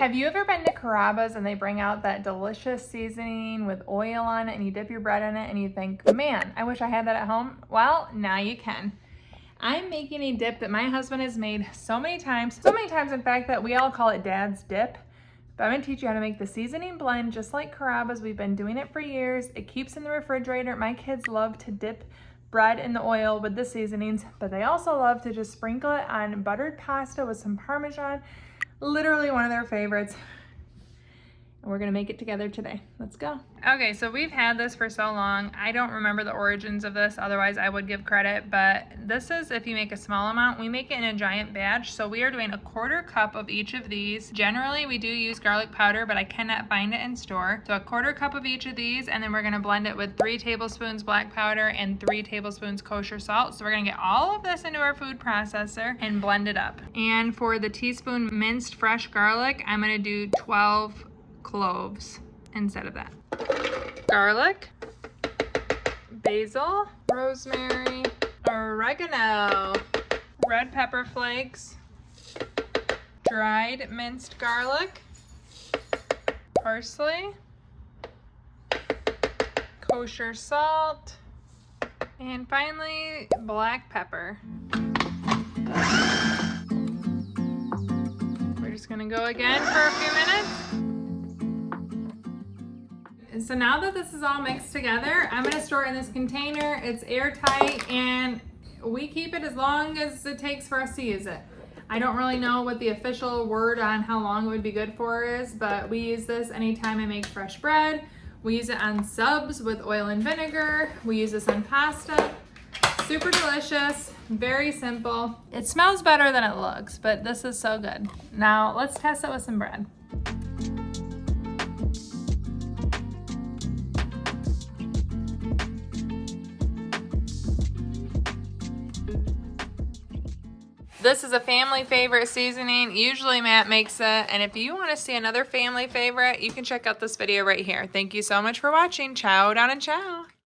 Have you ever been to Carrabba's and they bring out that delicious seasoning with oil on it and you dip your bread in it and you think, man, I wish I had that at home? Well, now you can. I'm making a dip that my husband has made so many times in fact that we all call it Dad's dip. But I'm gonna teach you how to make the seasoning blend just like Carrabba's. We've been doing it for years. It keeps in the refrigerator. My kids love to dip bread in the oil with the seasonings, but they also love to just sprinkle it on buttered pasta with some Parmesan. Literally one of their favorites. And we're gonna make it together today. Let's go. Okay, so we've had this for so long. I don't remember the origins of this, otherwise I would give credit, but this is if you make a small amount. We make it in a giant batch, so we are doing 1/4 cup of each of these. Generally, we do use garlic powder, but I cannot find it in store. So 1/4 cup of each of these, and then we're gonna blend it with 3 tablespoons black powder and 3 tablespoons kosher salt. So we're gonna get all of this into our food processor and blend it up. And for the teaspoon minced fresh garlic, I'm gonna do 12 cloves instead of that. Garlic, basil, rosemary, oregano, red pepper flakes, dried minced garlic, parsley, kosher salt, and finally black pepper. We're just gonna go again for a few minutes. So now that this is all mixed together, I'm gonna store it in this container. It's airtight and we keep it as long as it takes for us to use it. I don't really know what the official word on how long it would be good for is, but we use this anytime I make fresh bread. We use it on subs with oil and vinegar. We use this on pasta. Super delicious, very simple. It smells better than it looks, but this is so good. Now let's test it with some bread. This is a family favorite seasoning. Usually Matt makes it, and if you want to see another family favorite, you can check out this video right here. Thank you so much for watching. Ciao, down and ciao.